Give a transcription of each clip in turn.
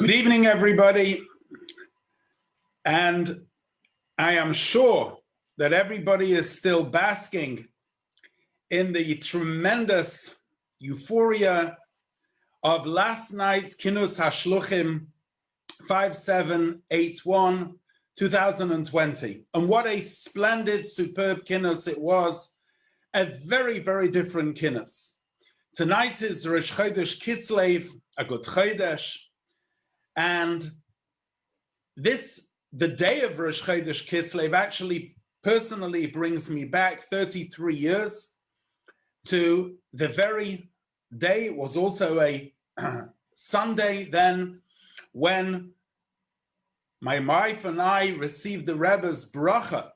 Good evening, everybody. And I am sure that everybody is still basking in the tremendous euphoria of last night's Kinus Hashluchim 5781 2020. And what a splendid, superb Kinus it was. A very, very different Kinus. Tonight is Rosh Chodesh Kislev, a good Chodesh. And the day of Rosh Chodesh Kislev actually personally brings me back 33 years to the very day. It was also a Sunday then when my wife and I received the Rebbe's bracha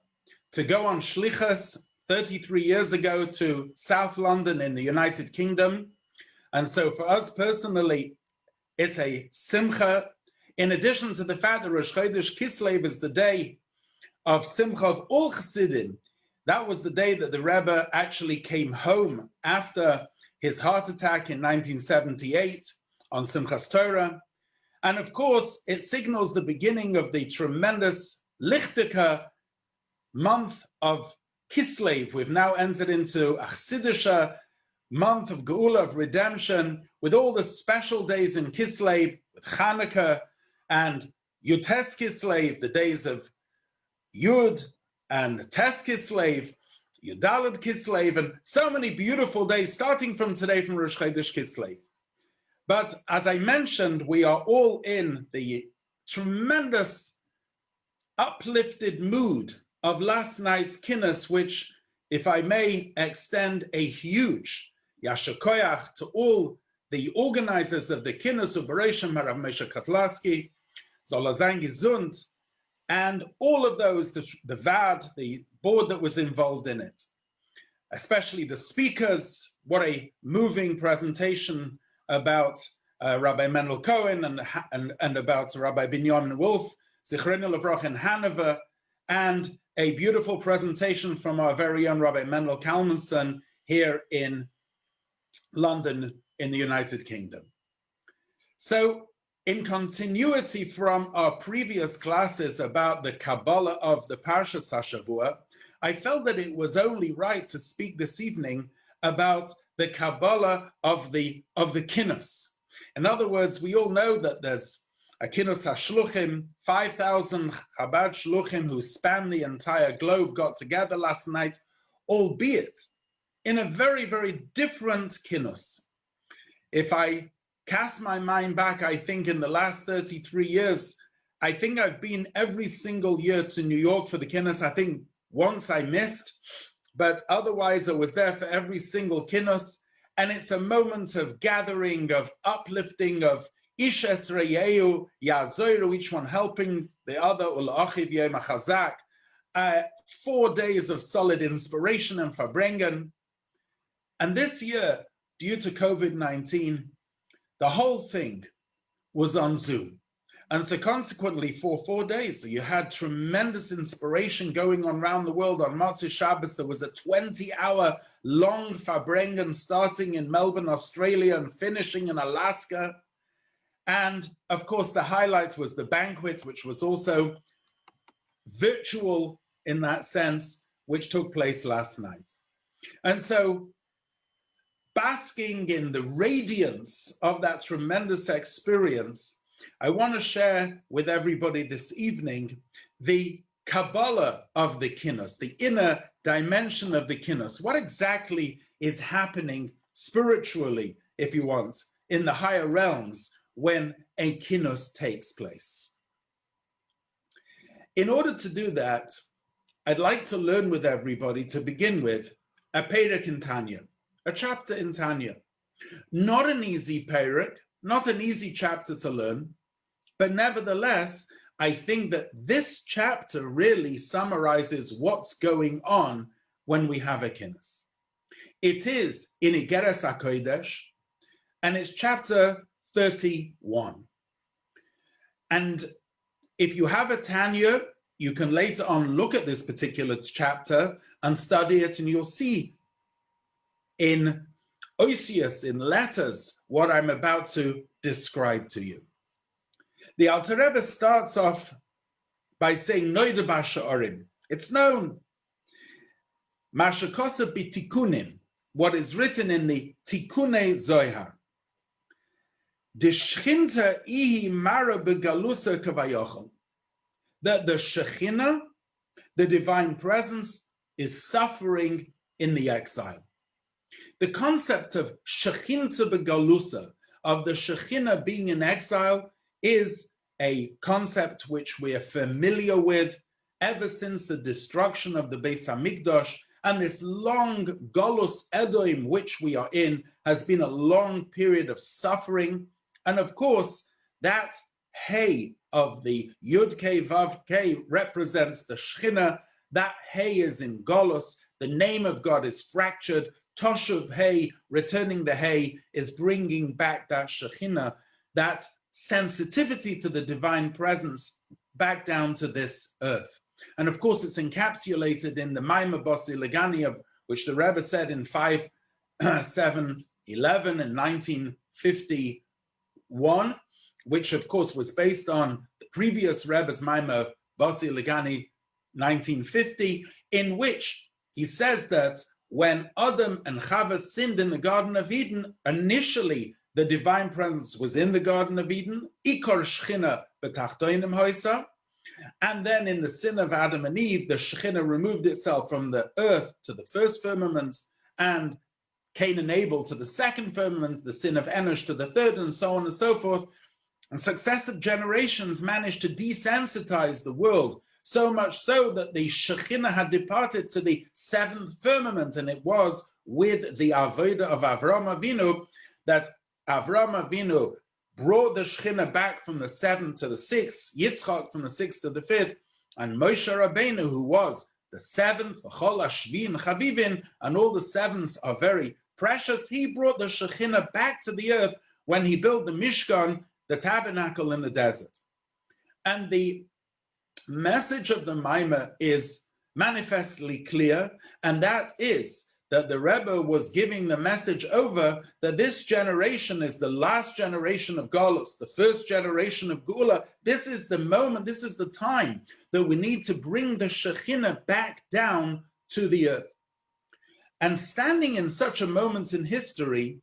to go on Shlichus 33 years ago to South London in the United Kingdom. And so for us personally, it's a simcha, in addition to the fact that Rosh Chodesh Kislev is the day of simcha of all Chassidim. That was the day that the Rebbe actually came home after his heart attack in 1978 on Simchas Torah. And of course, it signals the beginning of the tremendous Lichtika month of Kislev. We've now entered into a Chassidisha month of Geula, of redemption, with all the special days in Kislev, with Chanukah and Yutes Kislev, the days of Yud and Tes Kislev, Yudalad Kislev, and so many beautiful days starting from today from Rosh Chodesh Kislev. But as I mentioned, we are all in the tremendous uplifted mood of last night's Kinus, which, if I may extend a huge Yasher Koyach to all the organizers of the Kinus, Ubereshim, Rav Moshe Kotlarsky, Zola Zayin Gesund, and all of those, the VAD, the board that was involved in it, especially the speakers. What a moving presentation about Rabbi Mendel Cohen and about Rabbi Binyamin Wolf, Zichrenu Levrach in Hanover, and a beautiful presentation from our very own Rabbi Mendel Kalmanson here in London in the United Kingdom. So in continuity from our previous classes about the Kabbalah of the Parshas HaShavua, I felt that it was only right to speak this evening about the Kabbalah of the Kinus. In other words, we all know that there's a Kinus Hashluchim, 5,000 Chabad Shluchim who span the entire globe got together last night, albeit in a very, very different Kinus. If I cast my mind back, I think in the last 33 years, I think I've been every single year to New York for the Kinus. I think once I missed, but otherwise I was there for every single Kinus. And it's a moment of gathering, of uplifting, of Ish Esreyeu Yazoru, each one helping the other, Ul'achiv Yom HaChazak, 4 days of solid inspiration and Farbrengen. And this year, due to COVID-19, the whole thing was on Zoom. And so consequently, for 4 days, you had tremendous inspiration going on around the world. On Motzei Shabbos, there was a 20-hour long Farbrengen starting in Melbourne, Australia, and finishing in Alaska. And of course, the highlight was the banquet, which was also virtual in that sense, which took place last night. And so, basking in the radiance of that tremendous experience, I want to share with everybody this evening the Kabbalah of the Kinus, the inner dimension of the Kinus. What exactly is happening spiritually, if you want, in the higher realms when a Kinus takes place? In order to do that, I'd like to learn with everybody, to begin with, a Perek in Tanya, a chapter in Tanya. Not an easy Perek, not an easy chapter to learn, but nevertheless, I think that this chapter really summarizes what's going on when we have a Kinus. It is in Igeres HaKodesh, and it's chapter 31. And if you have a Tanya, you can later on look at this particular chapter and study it, and you'll see in Osius, in letters, what I'm about to describe to you. The Alter Rebbe starts off by saying, Noida b'sha'arim. It's known. Mashakosa b'tikunim, what is written in the Tikunei Zohar. Dishchinta ihi mara begalusa kavayochel. That the Shekhinah, the divine presence, is suffering in the exile. The concept of Shekhinta begalusa, of the Shekhinah being in exile, is a concept which we are familiar with ever since the destruction of the Beis Hamikdash, and this long Golus Edom which we are in has been a long period of suffering. And of course, that Hey of the Yud Kei Vav Kei represents the Shekhinah. That Hey is in Golus. The name of God is fractured. Toshuv Hey, returning the Hey, is bringing back that Shekhinah, that sensitivity to the divine presence back down to this earth. And of course, it's encapsulated in the Maimah Basi Legani, of which the Rebbe said in 5711 and 1951, which of course was based on the previous Rebbe's Maimah Basi Legani 1950, in which he says that when Adam and Chava sinned in the Garden of Eden, initially the divine presence was in the Garden of Eden, Ikor Shechina betachtoinim hoisa, and then in the sin of Adam and Eve, the Shekhinah removed itself from the earth to the first firmament, and Cain and Abel to the second firmament, the sin of Enosh to the third, and so on and so forth. And successive generations managed to desensitize the world, so much so that the Shekhinah had departed to the seventh firmament, and it was with the Avodah of Avram Avinu that Avram Avinu brought the Shekhinah back from the seventh to the sixth, Yitzchak from the sixth to the fifth, and Moshe Rabbeinu, who was the seventh, Chol Hashvin Chavivin, and all the sevens are very precious, he brought the Shekhinah back to the earth when he built the Mishkan, the tabernacle in the desert. And the message of the Maimah is manifestly clear, and that is that the Rebbe was giving the message over that this generation is the last generation of Galus, the first generation of Geula. This is the moment, this is the time that we need to bring the Shekhinah back down to the earth. And standing in such a moment in history,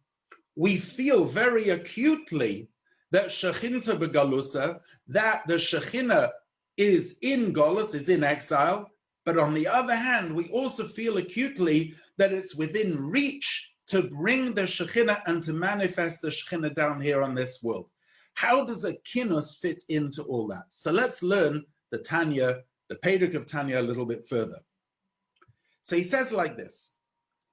we feel very acutely that Shekhinta begalusa, that the Shekhinah is in Galus, is in exile, but on the other hand, we also feel acutely that it's within reach to bring the Shekhinah and to manifest the Shekhinah down here on this world. How does a Kinus fit into all that? So let's learn the Tanya, the Pedek of Tanya a little bit further. So he says like this.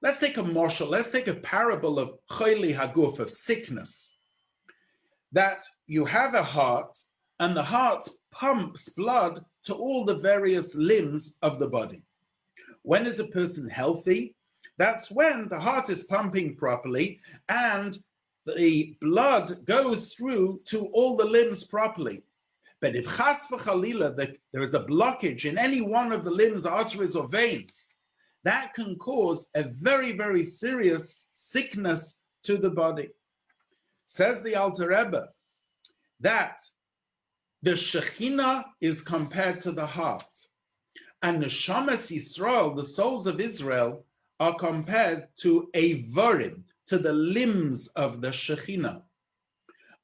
Let's take a moshel, let's take a parable of Choili Haguf, of sickness. That you have a heart, and the heart pumps blood to all the various limbs of the body. When is a person healthy? That's when the heart is pumping properly and the blood goes through to all the limbs properly. But if chas v'chalila, there is a blockage in any one of the limbs, arteries, or veins, that can cause a very, very serious sickness to the body. Says the Alter Rebbe that the Shekhinah is compared to the heart, and the Neshamas Yisrael, the souls of Israel, are compared to Eivorim, to the limbs of the Shekhinah.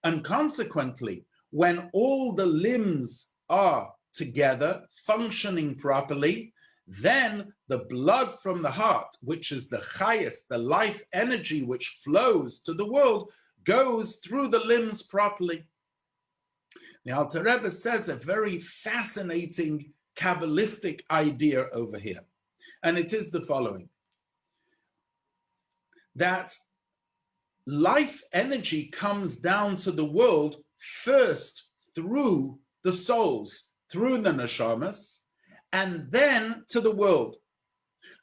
And consequently, when all the limbs are together, functioning properly, then the blood from the heart, which is the chayas, the life energy which flows to the world, goes through the limbs properly. The Alter Rebbe says a very fascinating Kabbalistic idea over here, and it is the following: that life energy comes down to the world first through the souls, through the neshamas, and then to the world.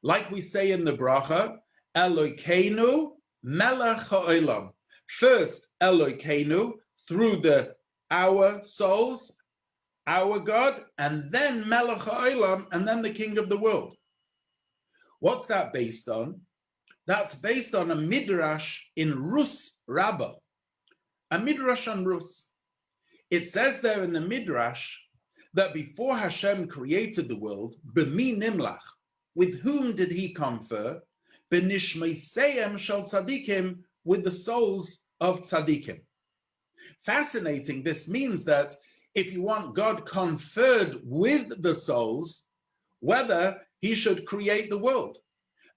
Like we say in the bracha, Elokeinu melech ha'olam. First Elokeinu, through our souls, our God, and then melech ha'olam, and then the king of the world. What's that based on? That's based on a midrash in Rus Rabbah, a midrash on Rus. It says there in the Midrash that before Hashem created the world, b'mi nimlach, with whom did he confer? B'nishmeiseyem shel tzadikim, with the souls of tzadikim. Fascinating. This means that if you want, God conferred with the souls whether he should create the world.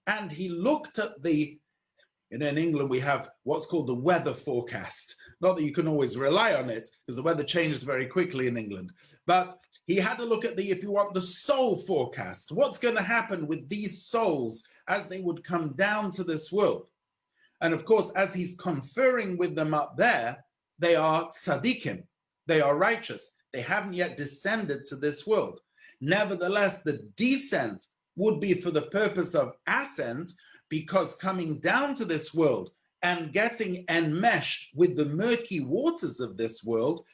And he looked at in England we have what's called the weather forecast. Not that you can always rely on it, because the weather changes very quickly in England. But he had to look at if you want, the soul forecast. What's going to happen with these souls as they would come down to this world? And of course, as he's conferring with them up there, they are tzaddikim. They are righteous. They haven't yet descended to this world. Nevertheless, the descent would be for the purpose of ascent, because coming down to this world and getting enmeshed with the murky waters of this world,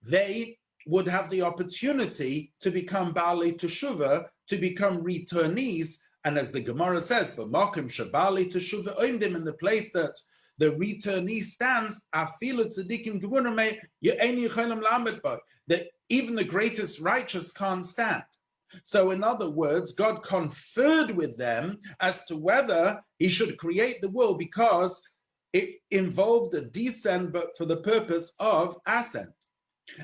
they would have the opportunity to become Baalei Teshuvah, to become returnees. And as the Gemara says, B'makom shebaalei Teshuvah oimdim, in the place that the returnee stands, afilu tzadikim gevurim ye'ein yicholim la'amid bo, that even the greatest righteous can't stand. So in other words, God conferred with them as to whether he should create the world, because it involved a descent, but for the purpose of ascent.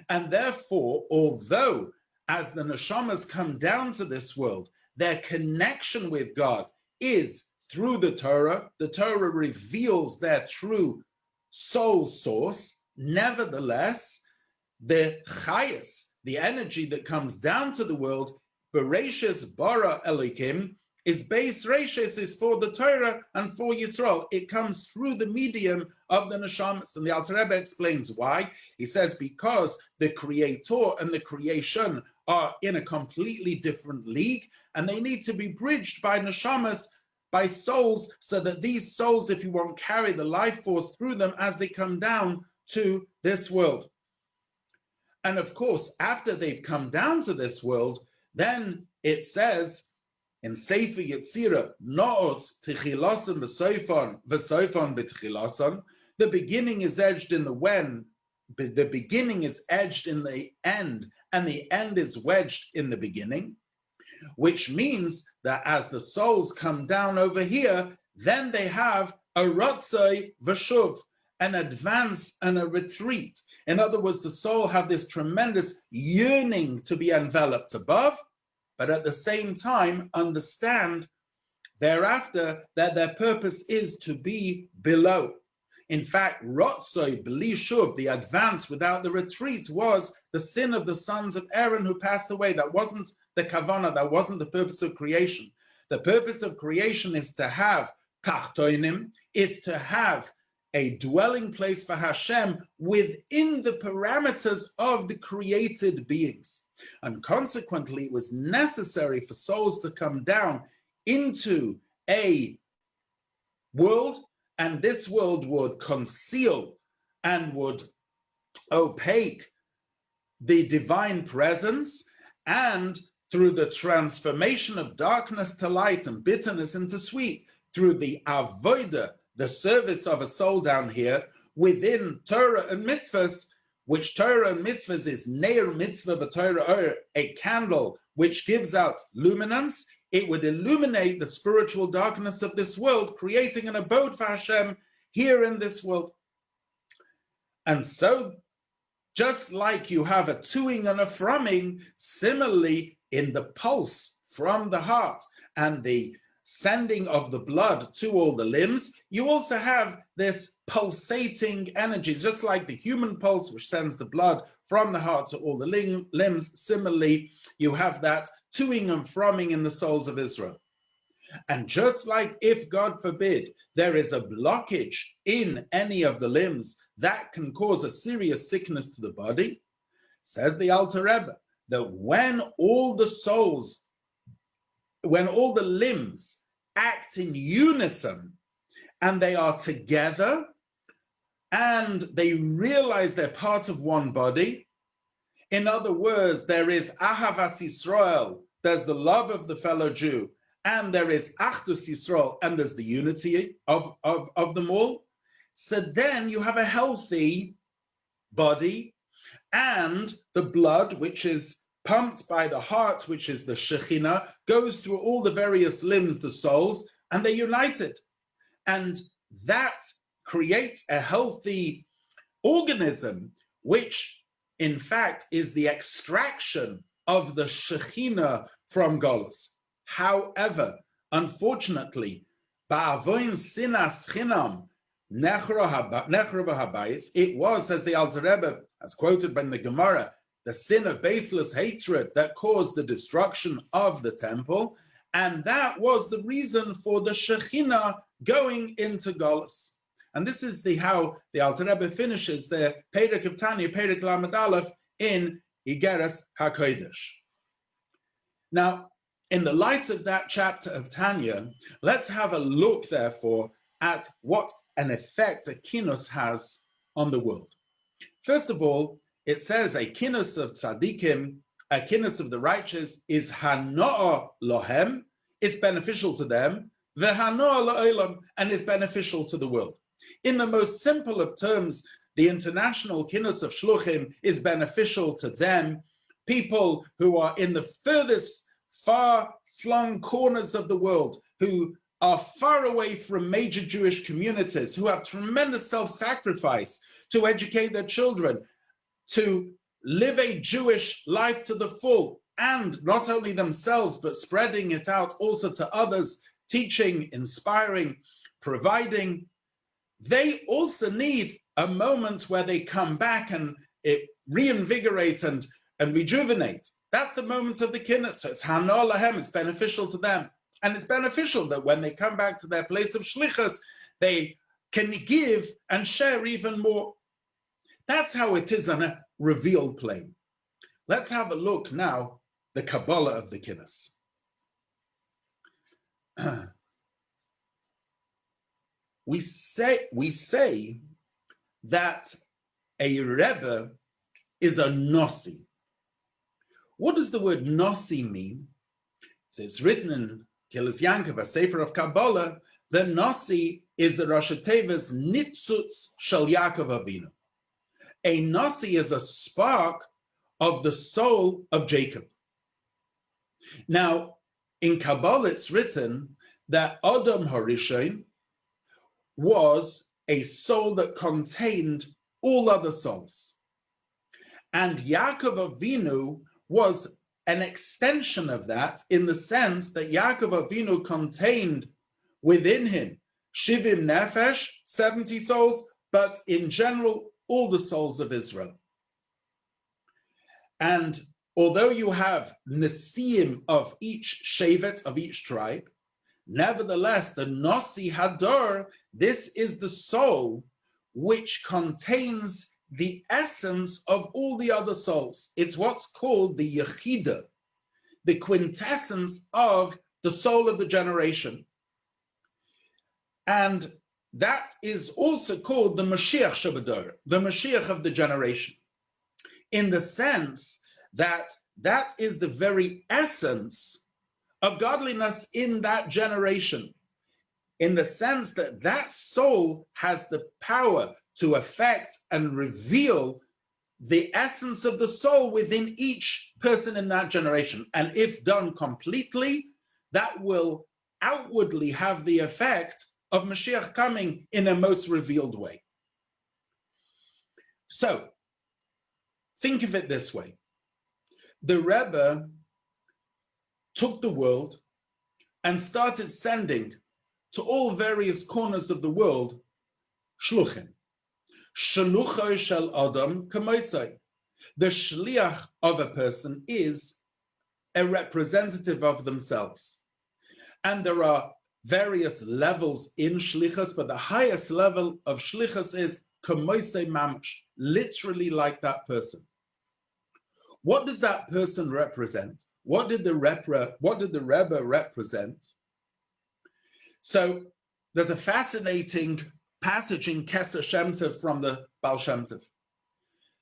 And therefore, although as the neshamas come down to this world, their connection with God is through the Torah reveals their true soul source. Nevertheless, the chayas, the energy that comes down to the world, Bereshis bara Elokim, is base Reshis, is for the Torah and for Yisrael. It comes through the medium of the neshamas. And the Alter Rebbe explains why. He says because the creator and the creation are in a completely different league, and they need to be bridged by neshamas, by souls, so that these souls, if you want, carry the life force through them as they come down to this world. And of course, after they've come down to this world, then it says in Sefer Yetzirah, No'ot tichilasan v'soifon b'tichilasan, the beginning is edged in the when, the beginning is edged in the end, and the end is wedged in the beginning, which means that as the souls come down over here, then they have a ratzoi v'shuv, an advance and a retreat. In other words, the soul have this tremendous yearning to be enveloped above, but at the same time understand thereafter that their purpose is to be below. In fact, Rotzoi b'li shuv, the advance without the retreat, was the sin of the sons of Aaron who passed away. That wasn't the kavanah, that wasn't the purpose of creation. The purpose of creation is to have tachtoinim, is to have a dwelling place for Hashem within the parameters of the created beings. And consequently, it was necessary for souls to come down into a world, and this world would conceal and would opaque the divine presence, and through the transformation of darkness to light and bitterness into sweet, through the avodah, the service of a soul down here within Torah and mitzvahs, which Torah and mitzvahs is neir mitzvah b'Torah or, a candle which gives out luminance. It would illuminate the spiritual darkness of this world, creating an abode for Hashem here in this world. And so, just like you have a toing and a frumming, similarly in the pulse from the heart and the sending of the blood to all the limbs, you also have this pulsating energy, just like the human pulse, which sends the blood from the heart to all the limbs. Similarly, you have that toing and fromming in the souls of Israel. And just like if, God forbid, there is a blockage in any of the limbs that can cause a serious sickness to the body, says the Alter Rebbe, that when all the souls, when all the limbs act in unison and they are together and they realize they're part of one body, in other words, there is Ahavas Yisrael, there's the love of the fellow Jew, and there is Achdus Yisrael, and there's the unity of them all. So then you have a healthy body, and the blood, which is pumped by the heart, which is the Shekhinah, goes through all the various limbs, the souls, and they're united. And that creates a healthy organism, which in fact is the extraction of the Shekhinah from Golus. However, unfortunately, Ba'avoin sinas chinam it was, as the Alter Rebbe has quoted by the Gemara, the sin of baseless hatred that caused the destruction of the temple, and that was the reason for the Shekhinah going into Golus. And this is how the Alter Rebbe finishes the Perek of Tanya, Perek Lamed Aleph, in Igeres HaKodesh. Now, in the light of that chapter of Tanya, let's have a look, therefore, at what an effect a Kinus has on the world. First of all, it says a Kinus of tzaddikim, a Kinus of the righteous, is hanoah lohem, it's beneficial to them, v'hanoah la'olam, and is beneficial to the world. In the most simple of terms, the international Kinus of Hashluchim is beneficial to them, people who are in the furthest, far-flung corners of the world, who are far away from major Jewish communities, who have tremendous self-sacrifice to educate their children, to live a Jewish life to the full, and not only themselves, but spreading it out also to others, teaching, inspiring, providing. They also need a moment where they come back and it reinvigorates and rejuvenate. That's the moment of the Kinus. So it's hanoah lahem, it's beneficial to them. And it's beneficial that when they come back to their place of shlichus, they can give and share even more. That's how it is on a revealed plane. Let's have a look now, the Kabbalah of the Kinus. We say that a Rebbe is a Nossi. What does the word Nossi mean? So it's written in Kilas Yankov, a Sefer of Kabbalah, that Nossi is the Rosh Tevis Nitzutz Shel Yaakov Avinu. A Nossi is a spark of the soul of Jacob. Now, in Kabbalah, it's written that Adam Harishon was a soul that contained all other souls. And Yaakov Avinu was an extension of that, in the sense that Yaakov Avinu contained within him Shivim Nefesh, 70 souls, but in general, all the souls of Israel. And although you have Nesiim of each Shevet, of each tribe, nevertheless, the Nossi Hador, this is the soul which contains the essence of all the other souls. It's what's called the Yechida, the quintessence of the soul of the generation. And that is also called the Mashiach Shabador, the Mashiach of the generation, in the sense that that is the very essence of godliness in that generation, in the sense that that soul has the power to affect and reveal the essence of the soul within each person in that generation. And if done completely, that will outwardly have the effect of Mashiach coming in a most revealed way. So, think of it this way. The Rebbe took the world and started sending to all various corners of the world shluchim. Shaluchai shel Adam kamoisai. The shliach of a person is a representative of themselves. And there are various levels in shlichus, but the highest level of shlichus is kamoisai mamash, literally like that person. What does that person represent? What did the Rebbe represent? So there's a fascinating passage in Keser Shem Tov from the Baal Shem Tov.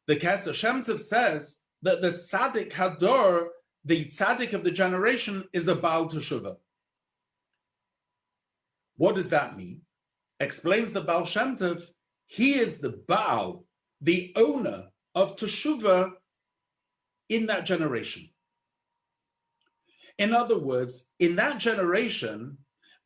The Keser Shem Tov says that the tzaddik hador, the tzaddik of the generation, is a Baal Teshuvah. What does that mean? Explains the Baal Shem Tov, he is the Baal, the owner of teshuvah in that generation. In other words, in that generation,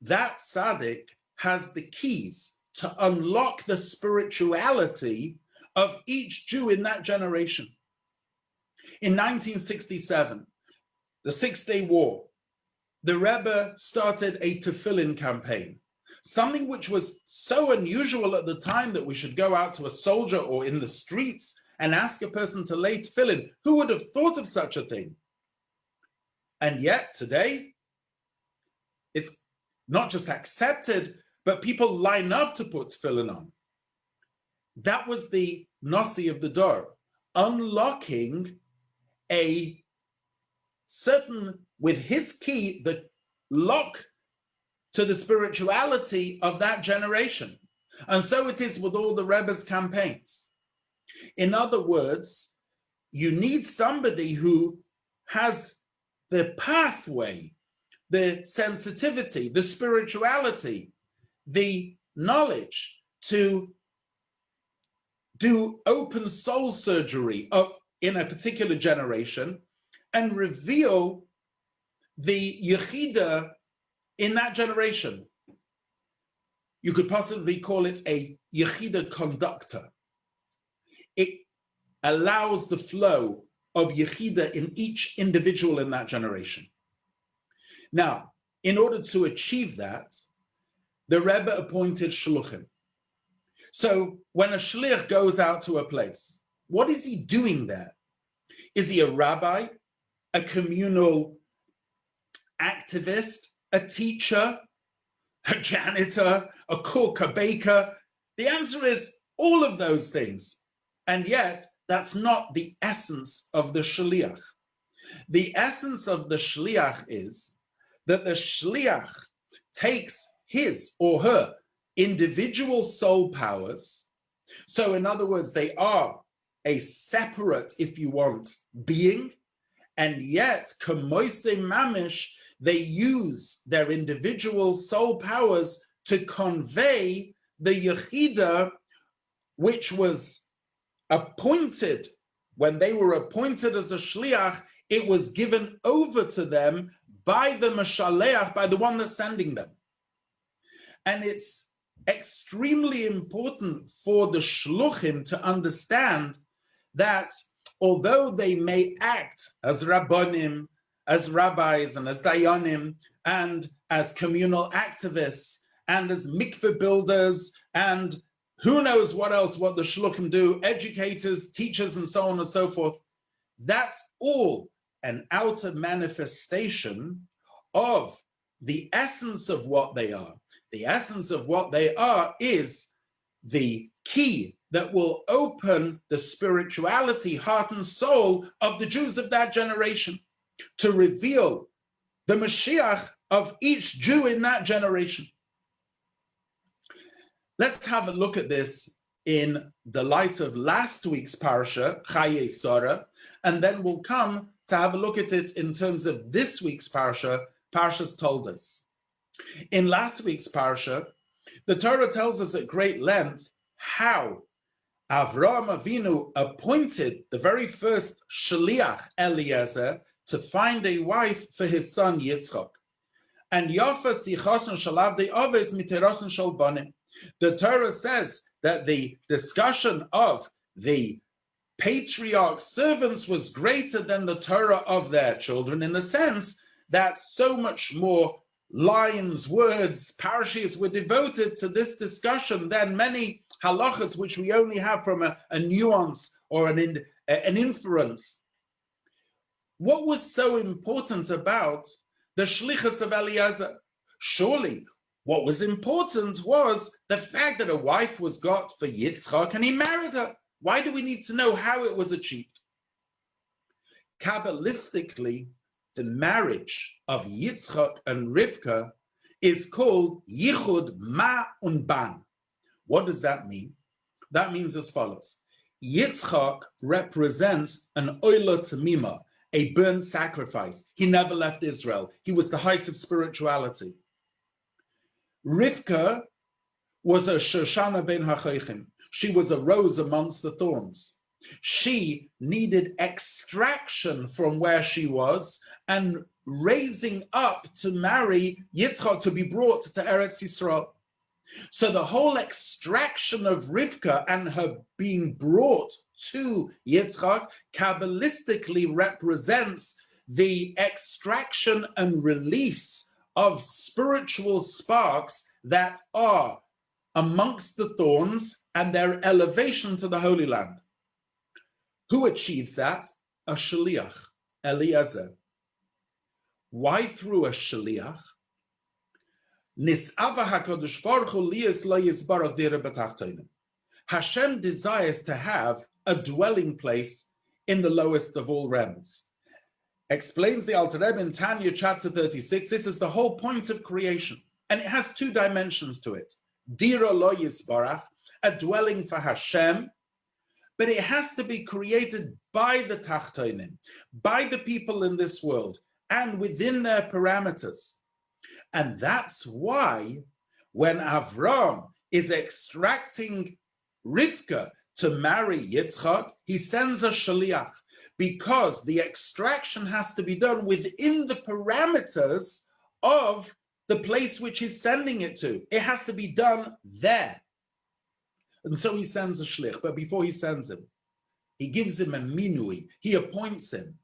that tzaddik has the keys to unlock the spirituality of each Jew in that generation. In 1967, the Six-Day War, the Rebbe started a tefillin campaign, something which was so unusual at the time that we should go out to a soldier or in the streets and ask a person to lay tefillin. Who would have thought of such a thing? And yet today, it's not just accepted, but people line up to put tefillin on. That was the Nasi of the Dor, unlocking a certain, with his key, the lock to the spirituality of that generation. And so it is with all the Rebbe's campaigns. In other words, you need somebody who has the pathway, the sensitivity, the spirituality, the knowledge to do open soul surgery in a particular generation and reveal the Yechida in that generation. You could possibly call it a Yechida conductor. It allows the flow of Yechida in each individual in that generation. Now, in order to achieve that, the Rebbe appointed Hashluchim. So when a shliach goes out to a place, what is he doing there? Is he a rabbi, a communal activist, a teacher, a janitor, a cook, a baker? The answer is all of those things. And yet, that's not the essence of the shliach. The essence of the shliach is that the shliach takes his or her individual soul powers. So in other words, they are a separate, if you want, being, and yet, kamoise mamish, they use their individual soul powers to convey the Yechida, which was appointed, when they were appointed as a shliach, it was given over to them by the Mashaleach, by the one that's sending them. And it's extremely important for the shluchim to understand that although they may act as rabbonim, as rabbis and as dayanim, and as communal activists, and as mikveh builders, and who knows what else, what the shluchim do, educators, teachers, and so on and so forth, that's all an outer manifestation of the essence of what they are. The essence of what they are is the key that will open the spirituality, heart and soul of the Jews of that generation to reveal the Mashiach of each Jew in that generation. Let's have a look at this in the light of last week's parsha, Chaye Sora, and then we'll come to have a look at it in terms of this week's parsha, Parshas Toldos. In last week's parsha, the Torah tells us at great length how Avraham Avinu appointed the very first Shaliach Eliezer to find a wife for his son Yitzchak. And Yafa Sichos and Shalabdei Oves Miteros and Shalbanim. The Torah says that the discussion of the patriarch's servants was greater than the Torah of their children, in the sense that so much more lines, words, parashas were devoted to this discussion than many halachas, which we only have from a nuance or an inference. What was so important about the shlichus of Eliezer? Surely, what was important was the fact that a wife was got for Yitzchak and he married her. Why do we need to know how it was achieved? Kabbalistically, the marriage of Yitzchak and Rivka is called Yichud Ma und Ban. What does that mean? That means as follows. Yitzchak represents an oila tamima, a burnt sacrifice. He never left Israel. He was the height of spirituality. Rivka was a Shoshana ben HaChochim. She was a rose amongst the thorns. She needed extraction from where she was and raising up to marry Yitzchak, to be brought to Eretz Yisrael. So the whole extraction of Rivka and her being brought to Yitzchak Kabbalistically represents the extraction and release of spiritual sparks that are amongst the thorns and their elevation to the Holy Land. Who achieves that? A shaliach, Eliezer. Why through a shaliach? Hashem desires to have a dwelling place in the lowest of all realms. Explains the Alter Rebbe in Tanya chapter 36, this is the whole point of creation. And it has two dimensions to it. Dira lo yisbarach, a dwelling for Hashem, but it has to be created by the Tachtonim, by the people in this world, and within their parameters. And that's why when Avram is extracting Rivka to marry Yitzchak, he sends a shaliach, because the extraction has to be done within the parameters of the place which he's sending it to. It has to be done there. And so he sends a shlich, but before he sends him, he gives him a minui, he appoints him.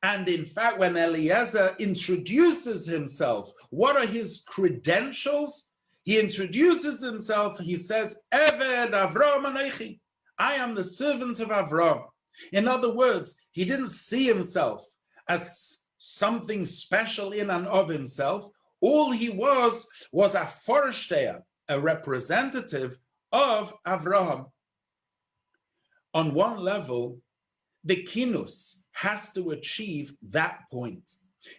And in fact, when Eliezer introduces himself, what are his credentials? He introduces himself, he says, Eved Avram Anochi, I am the servant of Avram. In other words, he didn't see himself as something special in and of himself. All he was a forsteher, a representative of Avraham. On one level, the Kinus has to achieve that point.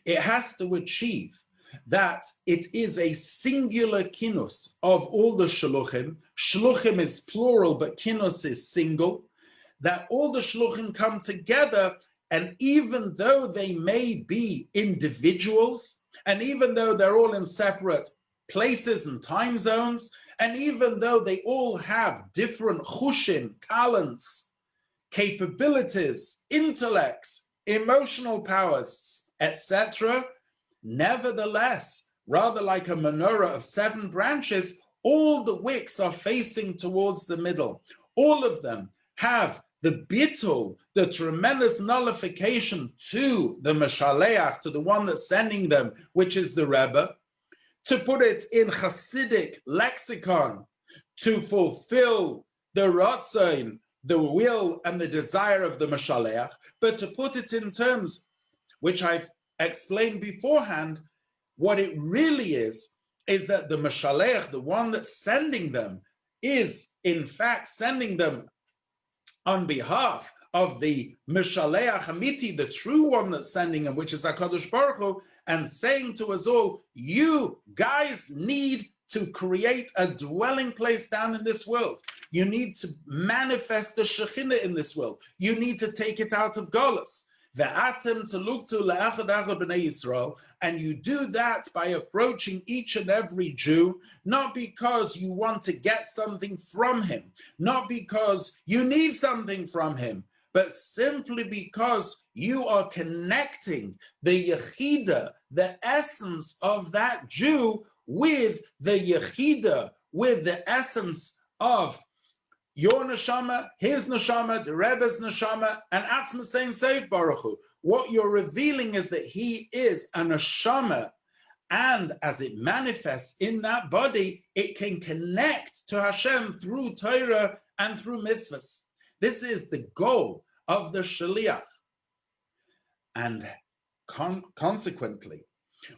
It has to achieve that it is a singular Kinus of all the Shluchim. Shluchim is plural, but Kinus is single. That all the Shluchim come together, and even though they may be individuals, and even though they're all in separate places and time zones, and even though they all have different chushim, talents, capabilities, intellects, emotional powers, etc., nevertheless, rather like a menorah of 7 branches, all the wicks are facing towards the middle. All of them have the bitul, the tremendous nullification to the Meshaleach, to the one that's sending them, which is the Rebbe, to put it in Hasidic lexicon, to fulfill the Ratzon, the will and the desire of the Meshaleach, but to put it in terms which I've explained beforehand, what it really is that the Meshaleach, the one that's sending them, is in fact sending them on behalf of the Meshaleach Hamiti, the true one that's sending them, which is HaKadosh Baruch Hu, and saying to us all, you guys need to create a dwelling place down in this world. You need to manifest the Shekhinah in this world. You need to take it out of Golus. And you do that by approaching each and every Jew, not because you want to get something from him, not because you need something from him, but simply because you are connecting the Yechida, the essence of that Jew, with the Yechida, with the essence of your neshama, his neshama, the Rebbe's neshama, and Atzma Sein Seif Baruch Hu. What you're revealing is that he is a neshama, and as it manifests in that body, it can connect to Hashem through Torah and through mitzvahs. This is the goal of the Shaliach. And consequently,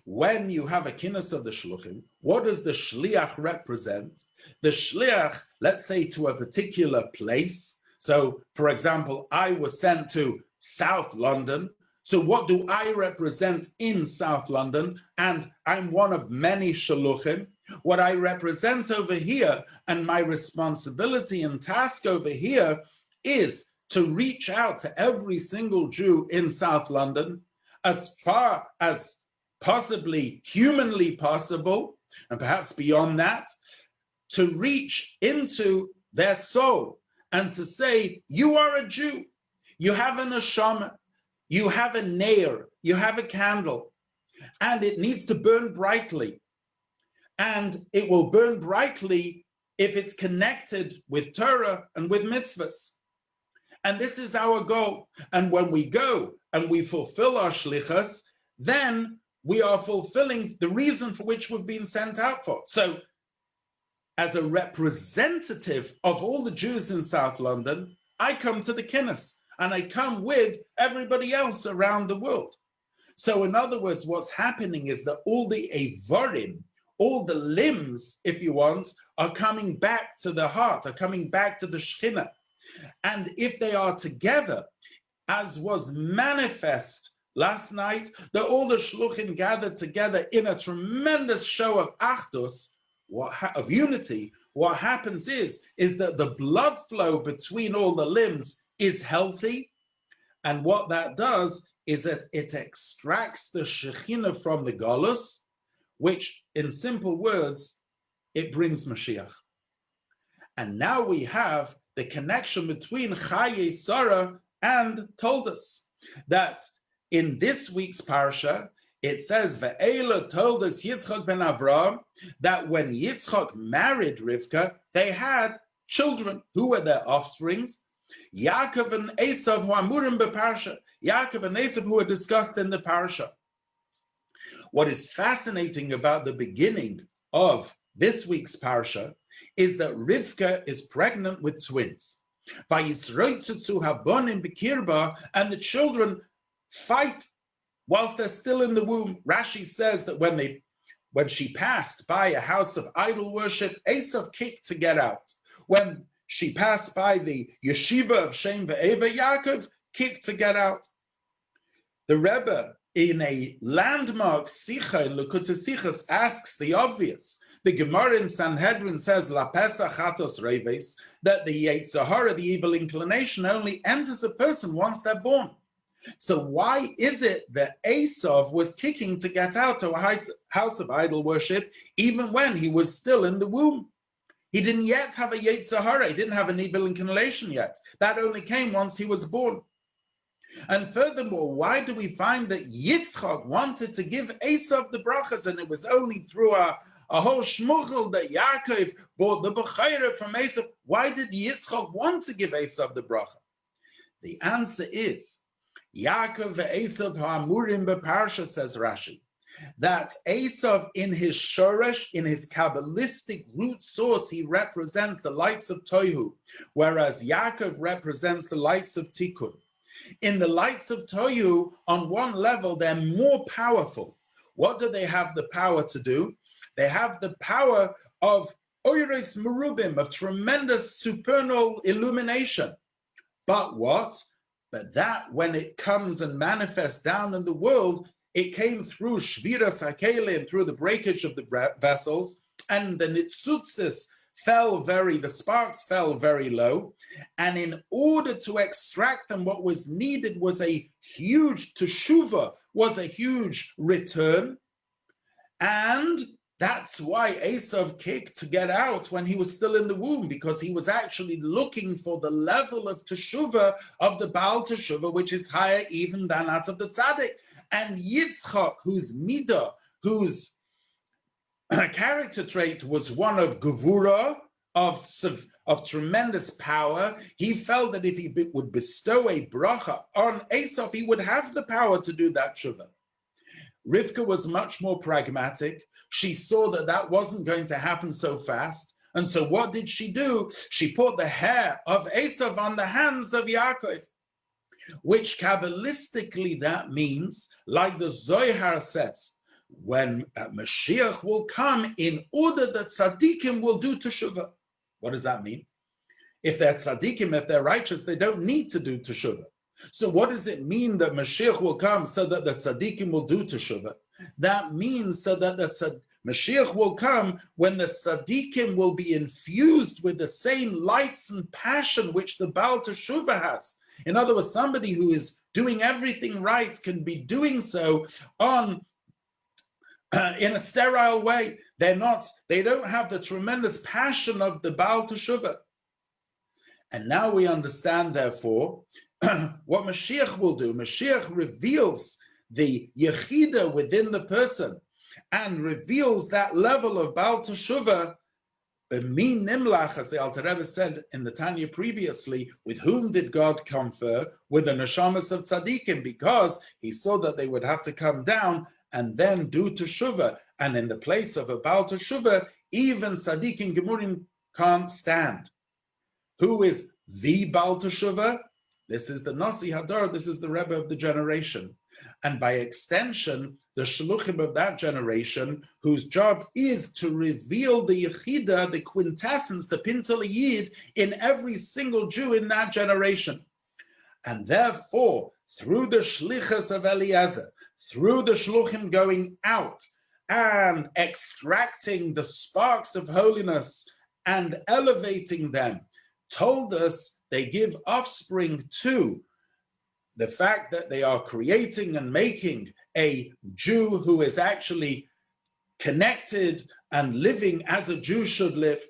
when you have a Kinus of the Shluchim, what does the Shliach represent? The Shliach, let's say, to a particular place. So, for example, I was sent to South London. So what do I represent in South London? And I'm one of many Shluchim. What I represent over here, and my responsibility and task over here, is to reach out to every single Jew in South London as far as possibly humanly possible, and perhaps beyond that, to reach into their soul and to say, you are a Jew, you have an neshama, you have a nair, you have a candle, and it needs to burn brightly. And it will burn brightly if it's connected with Torah and with mitzvahs. And this is our goal. And when we go and we fulfill our shlichus, then we are fulfilling the reason for which we've been sent out for. So as a representative of all the Jews in South London, I come to the Kinus, and I come with everybody else around the world. So in other words, what's happening is that all the Eivorim, all the limbs, if you want, are coming back to the heart, are coming back to the Shekhinah. And if they are together, as was manifest last night, that all the Hashluchim gathered together in a tremendous show of Achdus, of unity, what happens is that the blood flow between all the limbs is healthy. And what that does is that it extracts the Shekhinah from the Golus, which, in simple words, it brings Mashiach. And now we have the connection between Chaye Sarah and told us that in this week's parsha, it says, Ve'ela told us Yitzchak ben Avraham, that when Yitzchak married Rivka, they had children. Who were their offsprings? Yaakov and Esav, who are amurim beparsha. Yaakov and Esav, who are discussed in the parsha. What is fascinating about the beginning of this week's parsha is that Rivka is pregnant with twins. And the children fight whilst they're still in the womb. Rashi says that when she passed by a house of idol worship, Esav kicked to get out. When she passed by the yeshiva of Shem ve'eva, Yaakov kicked to get out. The Rebbe, in a landmark Sicha in Likutei Sichos, asks the obvious. The Gemara in Sanhedrin says, La Pesach Chatos Reves, that the Yetzer Hara, the evil inclination, only enters a person once they're born. So why is it that Esav was kicking to get out to a house of idol worship even when he was still in the womb? He didn't yet have a Yetzer Hara, he didn't have an evil inclination yet. That only came once he was born. And furthermore, why do we find that Yitzchak wanted to give Esav the brachas, and it was only through a whole shmuchel that Yaakov bought the bechayra from Esav? Why did Yitzchak want to give Esav the bracha? The answer is, Yaakov ve'Esav ha'amurim beparsha, says Rashi, that Esav in his shoresh, in his Kabbalistic root source, he represents the lights of Tohu, whereas Yaakov represents the lights of Tikkun. In the lights of Tohu, on one level, they're more powerful. What do they have the power to do? They have the power of oiris merubim, of tremendous supernal illumination. But what? But that when it comes and manifests down in the world, it came through shviras hakelim, through the breakage of the vessels, and the nitzutzis the sparks fell very low, and in order to extract them, what was needed was a huge teshuvah, was a huge return, and that's why Esav kicked to get out when he was still in the womb, because he was actually looking for the level of teshuvah of the Baal teshuvah, which is higher even than that of the tzaddik. And Yitzchak, whose midah, whose character trait was one of gevura, of tremendous power, he felt that if he would bestow a bracha on Esav, he would have the power to do that shuvah. Rivka was much more pragmatic. She saw that that wasn't going to happen so fast. And so what did she do? She put the hair of Esav on the hands of Yaakov, which Kabbalistically that means, like the Zohar says, when Mashiach will come in order that tzaddikim will do teshuvah. What does that mean? If they're tzaddikim, if they're righteous, they don't need to do teshuvah. So what does it mean that Mashiach will come so that the tzaddikim will do teshuvah? That means so that the Mashiach will come when the tzaddikim will be infused with the same lights and passion which the Baal teshuvah has. In other words, somebody who is doing everything right can be doing so in a sterile way. They don't have the tremendous passion of the Baal teshuvah. And now we understand, therefore, what Mashiach will do. Mashiach reveals the Yechida within the person and reveals that level of Baal Teshuvah, B'min Nimlach, as the Alter Rebbe said in the Tanya previously, with whom did God confer? With the Neshamas of Tzaddikim, because he saw that they would have to come down and then do Teshuvah. And in the place of a Baal Teshuvah, even Tzaddikim Gemurim can't stand. Who is the Baal Teshuvah? This is the Nasi Hadar, this is the Rebbe of the generation. And by extension, the Hashluchim of that generation, whose job is to reveal the Yechida, the quintessence, the Pintel Yid, in every single Jew in that generation. And therefore, through the Shlichus of Eliezer, through the Shluchim going out and extracting the sparks of holiness and elevating them, told us they give offspring to the fact that they are creating and making a Jew who is actually connected and living as a Jew should live.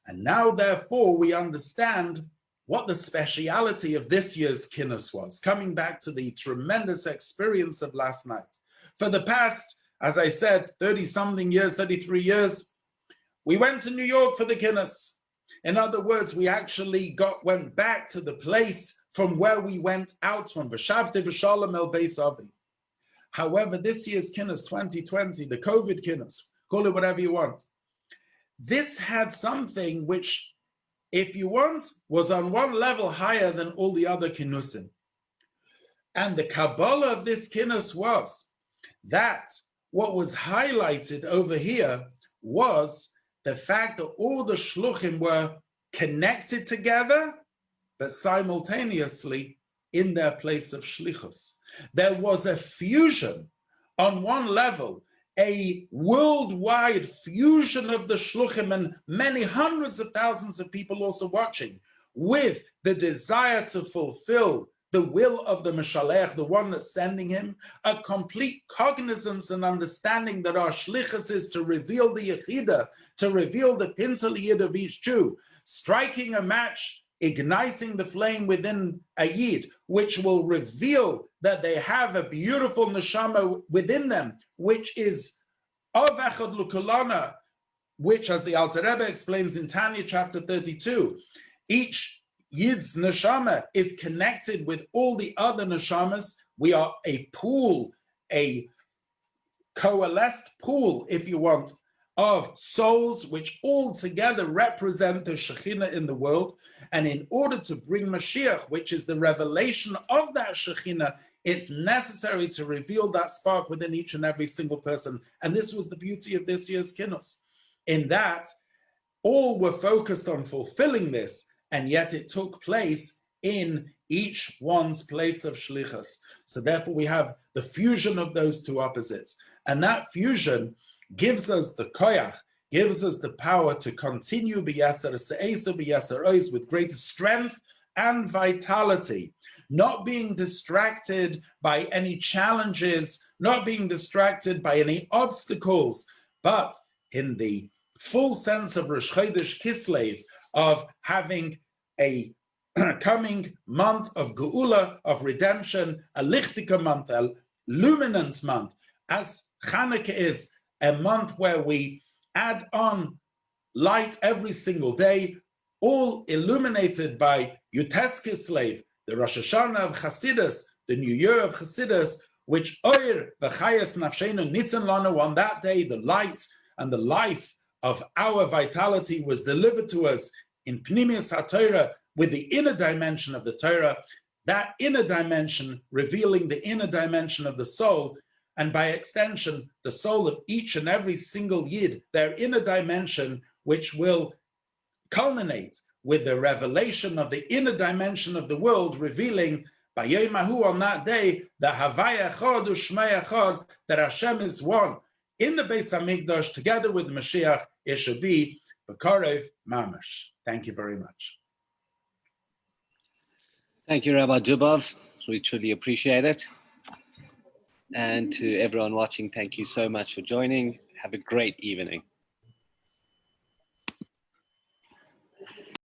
And now, therefore, we understand what the speciality of this year's Kinus was, coming back to the tremendous experience of last night. For the past, as I said, 30-something years, 33 years, we went to New York for the Kinus. In other words, we actually went back to the place from where we went out from, V'shavte v'shalom el beis avi. However, this year's Kinus 2020, the COVID Kinus, call it whatever you want, this had something which, if you want, was on one level higher than all the other Kinusim. And the Kabbalah of this Kinus was that what was highlighted over here was the fact that all the Shluchim were connected together, but simultaneously in their place of Shlichus. There was a fusion on one level, a worldwide fusion of the Shluchim, and many hundreds of thousands of people also watching, with the desire to fulfill the will of the Meshalech, the one that's sending him, a complete cognizance and understanding that our Shlichus is to reveal the Yechida, to reveal the Pintel Yid of each Jew, striking a match, igniting the flame within a Yid, which will reveal that they have a beautiful neshama within them, which is of Echad Lukulana, which, as the Alter Rebbe explains in Tanya chapter 32, each Yid's neshama is connected with all the other neshamas. We are a pool, a coalesced pool, if you want, of souls which all together represent the Shekhinah in the world. And in order to bring Mashiach, which is the revelation of that Shekhinah, it's necessary to reveal that spark within each and every single person. And this was the beauty of this year's Kinus, in that all were focused on fulfilling this, and yet it took place in each one's place of shlichus. So therefore we have the fusion of those two opposites. And that fusion gives us the koyach, gives us the power to continue b'yaser se'esu b'yaser ois with greater strength and vitality, not being distracted by any challenges, not being distracted by any obstacles, but in the full sense of Rosh Chodesh Kislev, of having a coming month of Geula, of redemption, a Lichtika month, a luminance month, as Chanukah is a month where we add on light every single day, all illuminated by Yutes Kislev, the Rosh Hashanah of Chassidus, the New Year of Chassidus, which Oir v'chayas nafshenu nitzan lanu, on that day the light and the life of our vitality was delivered to us in Pnimius HaTorah, with the inner dimension of the Torah, that inner dimension revealing the inner dimension of the soul, and by extension, the soul of each and every single Yid, their inner dimension, which will culminate with the revelation of the inner dimension of the world, revealing by Yom Hahu, on that day, the Havaya Echad U'Shmei Echad, that Hashem is one. In the Beis HaMikdash, together with Mashiach, it should be B'Karev Mamash. Thank you very much. Thank you, Rabbi Dubov. We truly appreciate it. And to everyone watching, thank you so much for joining. Have a great evening.